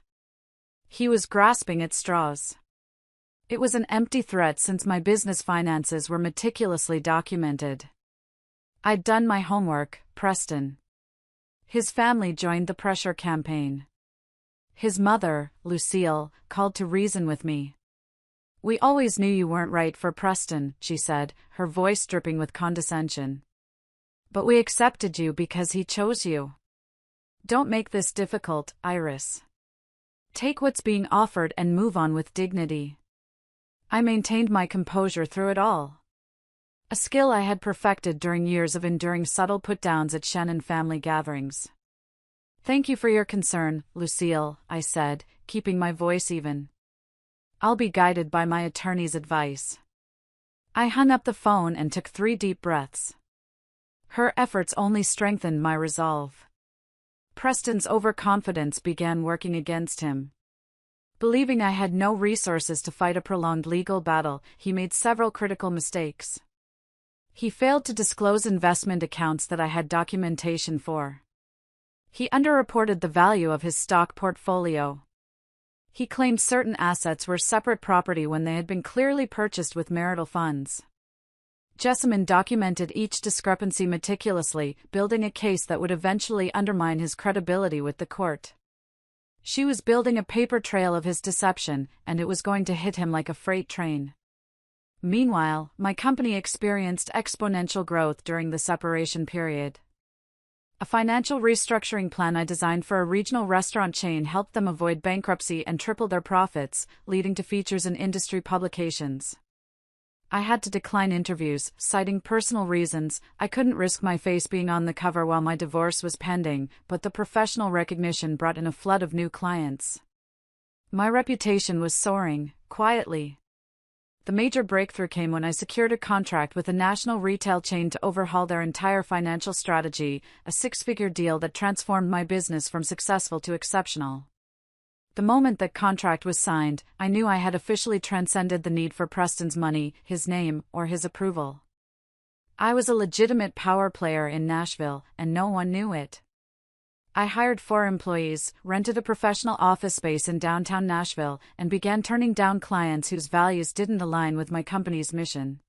He was grasping at straws. It was an empty threat since my business finances were meticulously documented. I'd done my homework, Preston. His family joined the pressure campaign. His mother, Lucille, called to reason with me. "We always knew you weren't right for Preston," she said, her voice dripping with condescension. "But we accepted you because he chose you. Don't make this difficult, Iris. Take what's being offered and move on with dignity." I maintained my composure through it all. A skill I had perfected during years of enduring subtle put-downs at Shannon family gatherings. "Thank you for your concern, Lucille," I said, keeping my voice even. "I'll be guided by my attorney's advice." I hung up the phone and took 3 deep breaths. Her efforts only strengthened my resolve. Preston's overconfidence began working against him. Believing I had no resources to fight a prolonged legal battle, he made several critical mistakes. He failed to disclose investment accounts that I had documentation for. He underreported the value of his stock portfolio. He claimed certain assets were separate property when they had been clearly purchased with marital funds. Jessamine documented each discrepancy meticulously, building a case that would eventually undermine his credibility with the court. She was building a paper trail of his deception, and it was going to hit him like a freight train. Meanwhile, my company experienced exponential growth during the separation period. A financial restructuring plan I designed for a regional restaurant chain helped them avoid bankruptcy and triple their profits, leading to features in industry publications. I had to decline interviews, citing personal reasons. I couldn't risk my face being on the cover while my divorce was pending, but the professional recognition brought in a flood of new clients. My reputation was soaring, quietly. The major breakthrough came when I secured a contract with a national retail chain to overhaul their entire financial strategy, a 6-figure deal that transformed my business from successful to exceptional. The moment that contract was signed, I knew I had officially transcended the need for Preston's money, his name, or his approval. I was a legitimate power player in Nashville, and no one knew it. I hired 4 employees, rented a professional office space in downtown Nashville, and began turning down clients whose values didn't align with my company's mission.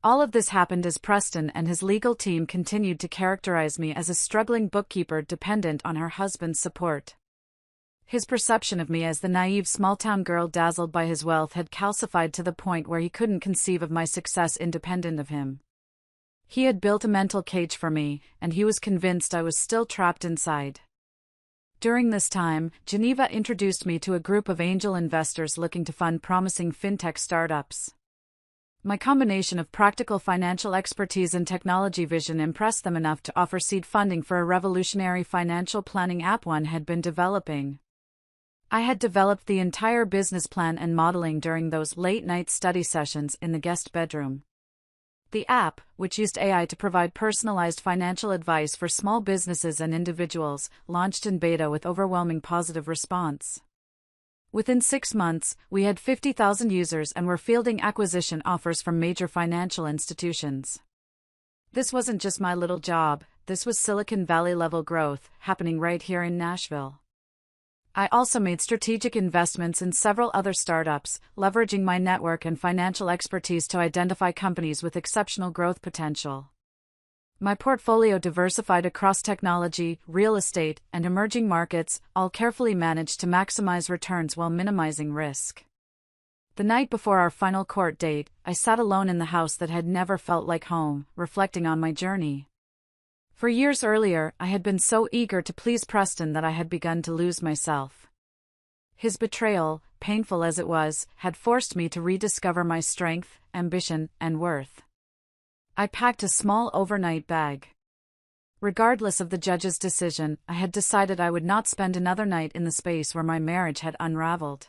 All of this happened as Preston and his legal team continued to characterize me as a struggling bookkeeper dependent on her husband's support. His perception of me as the naive small-town girl dazzled by his wealth had calcified to the point where he couldn't conceive of my success independent of him. He had built a mental cage for me, and he was convinced I was still trapped inside. During this time, Geneva introduced me to a group of angel investors looking to fund promising fintech startups. My combination of practical financial expertise and technology vision impressed them enough to offer seed funding for a revolutionary financial planning app one had been developing. I had developed the entire business plan and modeling during those late-night study sessions in the guest bedroom. The app, which used AI to provide personalized financial advice for small businesses and individuals, launched in beta with overwhelming positive response. Within 6 months, we had 50,000 users and were fielding acquisition offers from major financial institutions. This wasn't just my little job, this was Silicon Valley-level growth, happening right here in Nashville. I also made strategic investments in several other startups, leveraging my network and financial expertise to identify companies with exceptional growth potential. My portfolio diversified across technology, real estate, and emerging markets, all carefully managed to maximize returns while minimizing risk. The night before our final court date, I sat alone in the house that had never felt like home, reflecting on my journey. For years earlier, I had been so eager to please Preston that I had begun to lose myself. His betrayal, painful as it was, had forced me to rediscover my strength, ambition, and worth. I packed a small overnight bag. Regardless of the judge's decision, I had decided I would not spend another night in the space where my marriage had unraveled.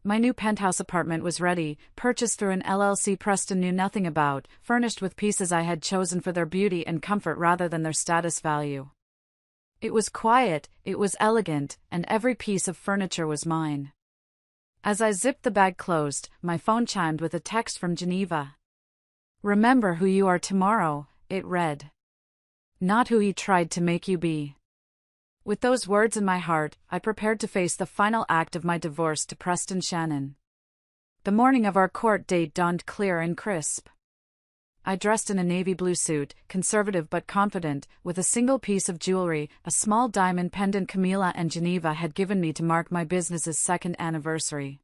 My new penthouse apartment was ready, purchased through an LLC Preston knew nothing about, furnished with pieces I had chosen for their beauty and comfort rather than their status value. It was quiet, it was elegant, and every piece of furniture was mine. As I zipped the bag closed, my phone chimed with a text from Geneva. "Remember who you are tomorrow," it read. "Not who he tried to make you be." With those words in my heart, I prepared to face the final act of my divorce to Preston Shannon. The morning of our court date dawned clear and crisp. I dressed in a navy blue suit, conservative but confident, with a single piece of jewelry, a small diamond pendant Camila and Geneva had given me to mark my business's 2nd anniversary.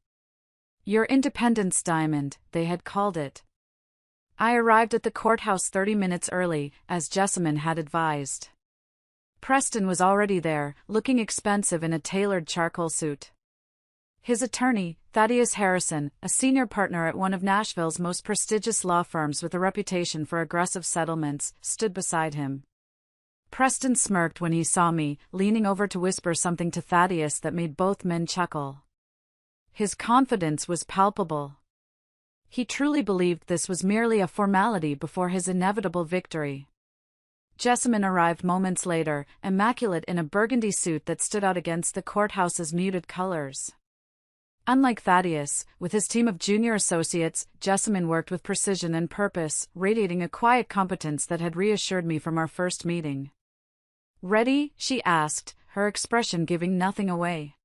Your Independence Diamond, they had called it. I arrived at the courthouse 30 minutes early, as Jessamine had advised. Preston was already there, looking expensive in a tailored charcoal suit. His attorney, Thaddeus Harrison, a senior partner at one of Nashville's most prestigious law firms with a reputation for aggressive settlements, stood beside him. Preston smirked when he saw me, leaning over to whisper something to Thaddeus that made both men chuckle. His confidence was palpable. He truly believed this was merely a formality before his inevitable victory. Jessamine arrived moments later, immaculate in a burgundy suit that stood out against the courthouse's muted colors. Unlike Thaddeus, with his team of junior associates, Jessamine worked with precision and purpose, radiating a quiet competence that had reassured me from our first meeting. "Ready?" she asked, her expression giving nothing away.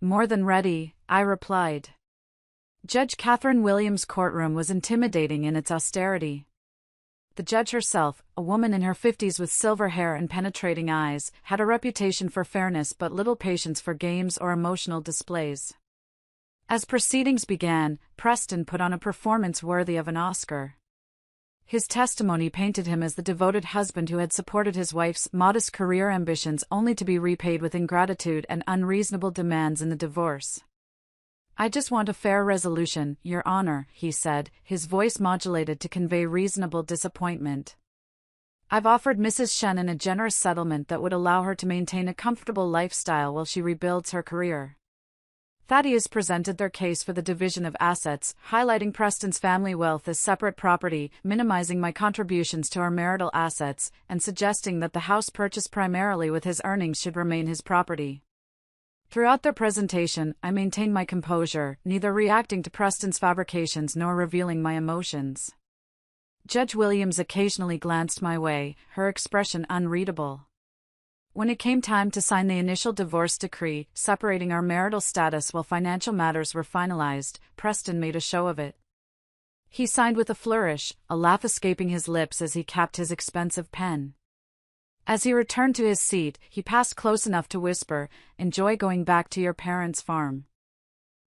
"More than ready," I replied. Judge Catherine Williams' courtroom was intimidating in its austerity. The judge herself, a woman in her 50s with silver hair and penetrating eyes, had a reputation for fairness but little patience for games or emotional displays. As proceedings began, Preston put on a performance worthy of an Oscar. His testimony painted him as the devoted husband who had supported his wife's modest career ambitions only to be repaid with ingratitude and unreasonable demands in the divorce. "I just want a fair resolution, Your Honor," he said, his voice modulated to convey reasonable disappointment. "I've offered Mrs. Shannon a generous settlement that would allow her to maintain a comfortable lifestyle while she rebuilds her career." Thaddeus presented their case for the division of assets, highlighting Preston's family wealth as separate property, minimizing my contributions to our marital assets, and suggesting that the house purchased primarily with his earnings should remain his property. Throughout their presentation, I maintained my composure, neither reacting to Preston's fabrications nor revealing my emotions. Judge Williams occasionally glanced my way, her expression unreadable. When it came time to sign the initial divorce decree, separating our marital status while financial matters were finalized, Preston made a show of it. He signed with a flourish, a laugh escaping his lips as he capped his expensive pen. As he returned to his seat, he passed close enough to whisper, "Enjoy going back to your parents' farm."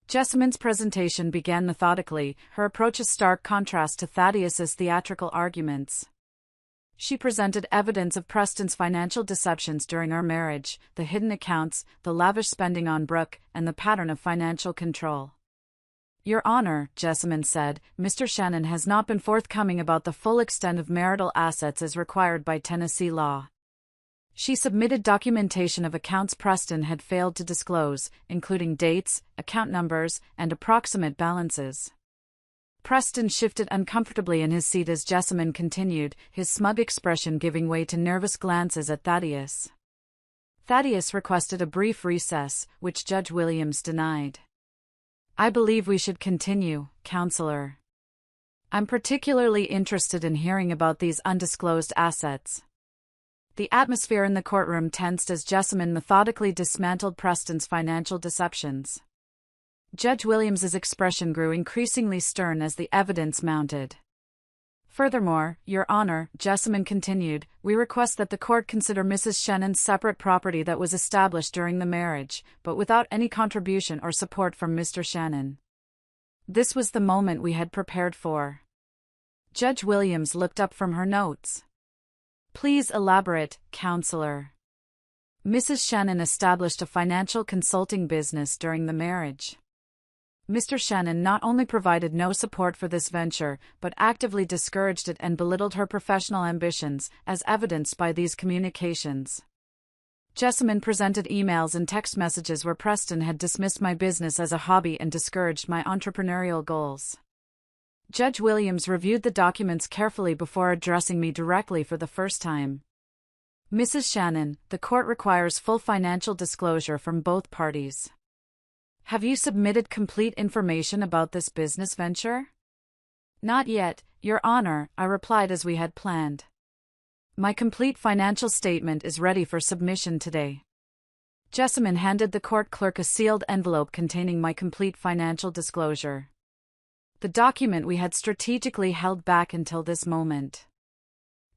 Jessamine's presentation began methodically, her approach a stark contrast to Thaddeus's theatrical arguments. She presented evidence of Preston's financial deceptions during our marriage, the hidden accounts, the lavish spending on Brooke, and the pattern of financial control. "Your Honor," Jessamine said, "Mr. Shannon has not been forthcoming about the full extent of marital assets as required by Tennessee law." She submitted documentation of accounts Preston had failed to disclose, including dates, account numbers, and approximate balances. Preston shifted uncomfortably in his seat as Jessamine continued, his smug expression giving way to nervous glances at Thaddeus. Thaddeus requested a brief recess, which Judge Williams denied. "I believe we should continue, Counselor. I'm particularly interested in hearing about these undisclosed assets." The atmosphere in the courtroom tensed as Jessamine methodically dismantled Preston's financial deceptions. Judge Williams's expression grew increasingly stern as the evidence mounted. "Furthermore, Your Honor," Jessamine continued, "we request that the court consider Mrs. Shannon's separate property that was established during the marriage, but without any contribution or support from Mr. Shannon." This was the moment we had prepared for. Judge Williams looked up from her notes. "Please elaborate, Counselor." "Mrs. Shannon established a financial consulting business during the marriage. Mr. Shannon not only provided no support for this venture, but actively discouraged it and belittled her professional ambitions, as evidenced by these communications." Jessamine presented emails and text messages where Preston had dismissed my business as a hobby and discouraged my entrepreneurial goals. Judge Williams reviewed the documents carefully before addressing me directly for the first time. "Mrs. Shannon, the court requires full financial disclosure from both parties. Have you submitted complete information about this business venture?" "Not yet, Your Honor," I replied as we had planned. "My complete financial statement is ready for submission today." Jessamine handed the court clerk a sealed envelope containing my complete financial disclosure. The document we had strategically held back until this moment.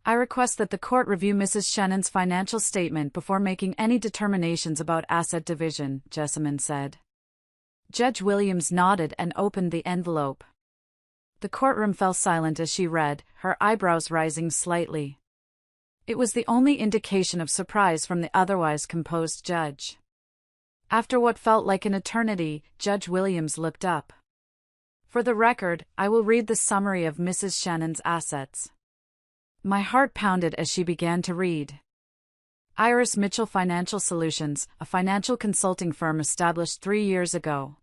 "I request that the court review Mrs. Shannon's financial statement before making any determinations about asset division," Jessamine said. Judge Williams nodded and opened the envelope. The courtroom fell silent as she read, her eyebrows rising slightly. It was the only indication of surprise from the otherwise composed judge. After what felt like an eternity, Judge Williams looked up. For the record, I will read the summary of Mrs. Shannon's assets. My heart pounded as she began to read. Iris Mitchell Financial Solutions, a financial consulting firm established 3 years ago.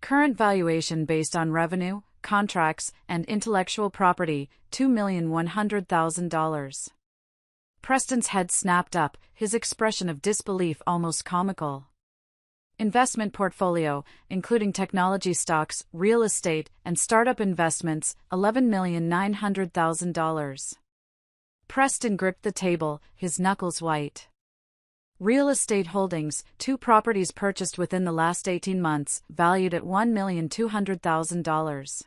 Current valuation based on revenue, contracts, and intellectual property, $2,100,000. Preston's head snapped up, his expression of disbelief almost comical. Investment portfolio, including technology stocks, real estate, and startup investments, $11,900,000. Preston gripped the table, his knuckles white. Real estate holdings, 2 properties purchased within the last 18 months, valued at $1,200,000.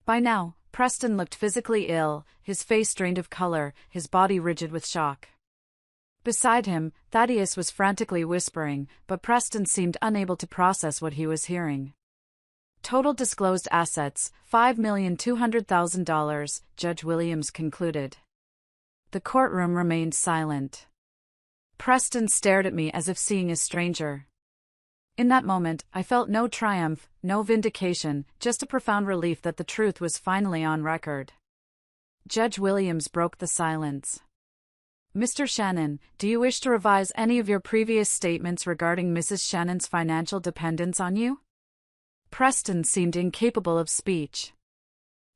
By now, Preston looked physically ill, his face drained of color, his body rigid with shock. Beside him, Thaddeus was frantically whispering, but Preston seemed unable to process what he was hearing. Total disclosed assets, $5,200,000, Judge Williams concluded. The courtroom remained silent. Preston stared at me as if seeing a stranger. In that moment, I felt no triumph, no vindication, just a profound relief that the truth was finally on record. Judge Williams broke the silence. Mr. Shannon, do you wish to revise any of your previous statements regarding Mrs. Shannon's financial dependence on you? Preston seemed incapable of speech.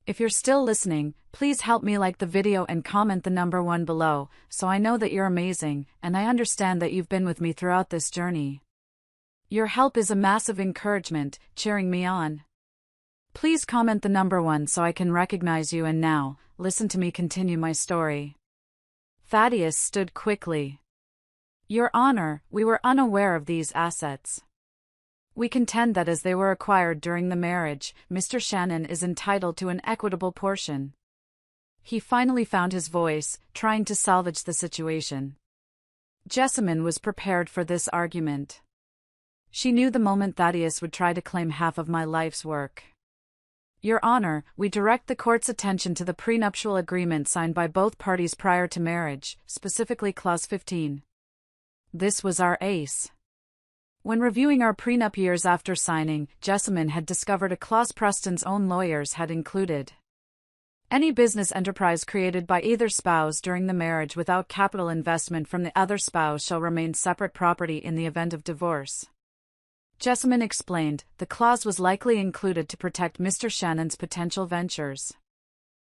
If you're still listening, please help me like the video and comment the number 1 below, so I know that you're amazing, and I understand that you've been with me throughout this journey. Your help is a massive encouragement, cheering me on. Please comment the number 1 so I can recognize you, and now, listen to me continue my story. Thaddeus stood quickly. Your Honor, we were unaware of these assets. We contend that as they were acquired during the marriage, Mr. Shannon is entitled to an equitable portion. He finally found his voice, trying to salvage the situation. Jessamine was prepared for this argument. She knew the moment Thaddeus would try to claim half of my life's work. Your Honor, we direct the court's attention to the prenuptial agreement signed by both parties prior to marriage, specifically Clause 15. This was our ace. When reviewing our prenup years after signing, Jessamine had discovered a clause Preston's own lawyers had included. Any business enterprise created by either spouse during the marriage without capital investment from the other spouse shall remain separate property in the event of divorce. Jessamine explained, the clause was likely included to protect Mr. Shannon's potential ventures.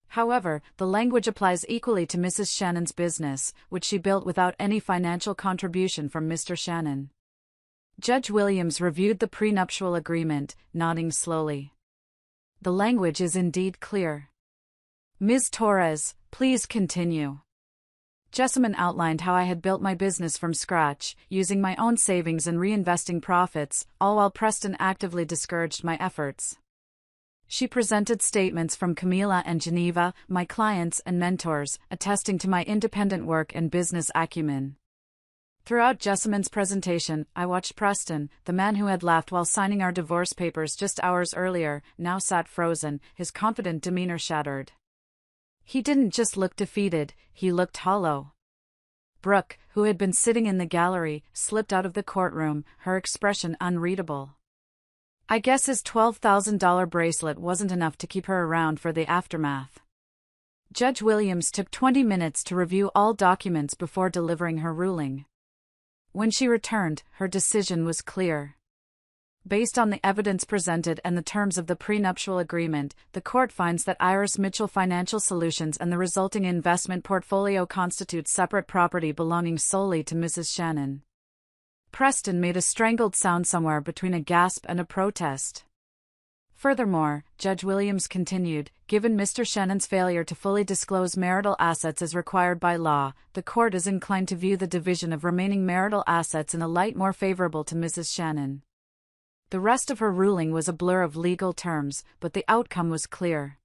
However, the language applies equally to Mrs. Shannon's business, which she built without any financial contribution from Mr. Shannon. Judge Williams reviewed the prenuptial agreement, nodding slowly. The language is indeed clear. Ms. Torres, please continue. Jessamine outlined how I had built my business from scratch, using my own savings and reinvesting profits, all while Preston actively discouraged my efforts. She presented statements from Camila and Geneva, my clients and mentors, attesting to my independent work and business acumen. Throughout Jessamine's presentation, I watched Preston, the man who had laughed while signing our divorce papers just hours earlier, now sat frozen, his confident demeanor shattered. He didn't just look defeated, he looked hollow. Brooke, who had been sitting in the gallery, slipped out of the courtroom, her expression unreadable. I guess his $12,000 bracelet wasn't enough to keep her around for the aftermath. Judge Williams took 20 minutes to review all documents before delivering her ruling. When she returned, her decision was clear. Based on the evidence presented and the terms of the prenuptial agreement, the court finds that Iris Mitchell Financial Solutions and the resulting investment portfolio constitute separate property belonging solely to Mrs. Shannon. Preston made a strangled sound somewhere between a gasp and a protest. Furthermore, Judge Williams continued, given Mr. Shannon's failure to fully disclose marital assets as required by law, the court is inclined to view the division of remaining marital assets in a light more favorable to Mrs. Shannon. The rest of her ruling was a blur of legal terms, but the outcome was clear.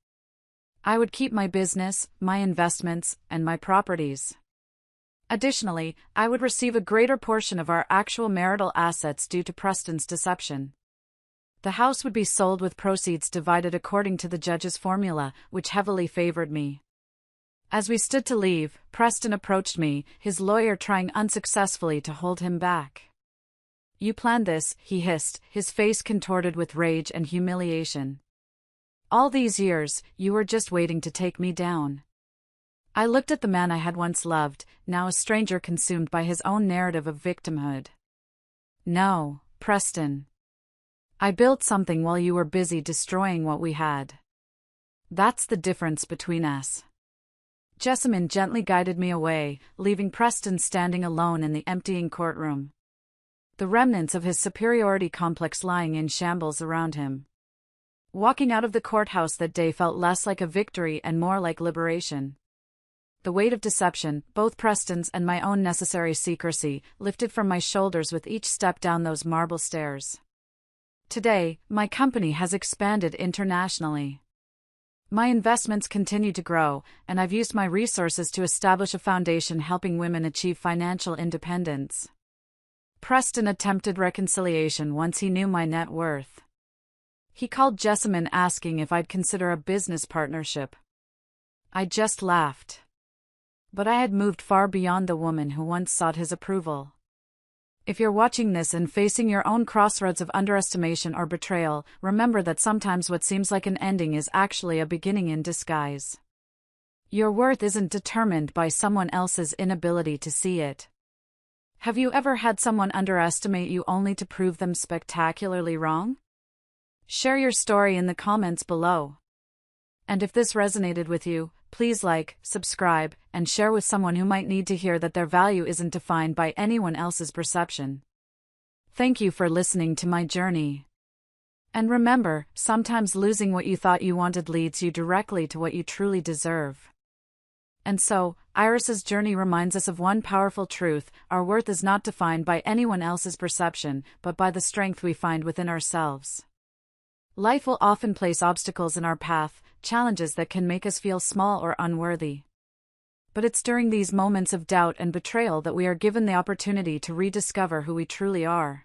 I would keep my business, my investments, and my properties. Additionally, I would receive a greater portion of our actual marital assets due to Preston's deception. The house would be sold with proceeds divided according to the judge's formula, which heavily favored me. As we stood to leave, Preston approached me, his lawyer trying unsuccessfully to hold him back. "You planned this," he hissed, his face contorted with rage and humiliation. "All these years, you were just waiting to take me down." I looked at the man I had once loved, now a stranger consumed by his own narrative of victimhood. "No, Preston. I built something while you were busy destroying what we had. That's the difference between us." Jessamine gently guided me away, leaving Preston standing alone in the emptying courtroom, the remnants of his superiority complex lying in shambles around him. Walking out of the courthouse that day felt less like a victory and more like liberation. The weight of deception, both Preston's and my own necessary secrecy, lifted from my shoulders with each step down those marble stairs. Today, my company has expanded internationally. My investments continue to grow, and I've used my resources to establish a foundation helping women achieve financial independence. Preston attempted reconciliation once he knew my net worth. He called Jessamine asking if I'd consider a business partnership. I just laughed. But I had moved far beyond the woman who once sought his approval. If you're watching this and facing your own crossroads of underestimation or betrayal, remember that sometimes what seems like an ending is actually a beginning in disguise. Your worth isn't determined by someone else's inability to see it. Have you ever had someone underestimate you only to prove them spectacularly wrong? Share your story in the comments below. And if this resonated with you, please like, subscribe, and share with someone who might need to hear that their value isn't defined by anyone else's perception. Thank you for listening to my journey. And remember, sometimes losing what you thought you wanted leads you directly to what you truly deserve. And so, Iris's journey reminds us of one powerful truth: our worth is not defined by anyone else's perception, but by the strength we find within ourselves. Life will often place obstacles in our path, challenges that can make us feel small or unworthy. But it's during these moments of doubt and betrayal that we are given the opportunity to rediscover who we truly are.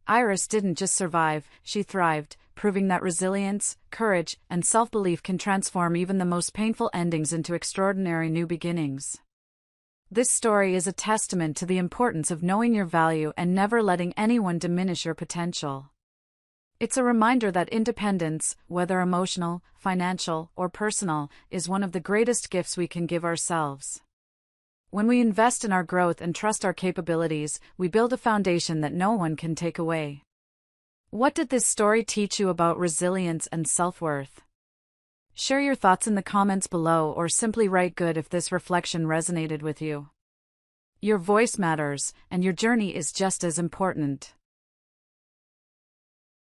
Iris didn't just survive, she thrived, proving that resilience, courage, and self-belief can transform even the most painful endings into extraordinary new beginnings. This story is a testament to the importance of knowing your value and never letting anyone diminish your potential. It's a reminder that independence, whether emotional, financial, or personal, is one of the greatest gifts we can give ourselves. When we invest in our growth and trust our capabilities, we build a foundation that no one can take away. What did this story teach you about resilience and self-worth? Share your thoughts in the comments below or simply write good if this reflection resonated with you. Your voice matters, and your journey is just as important.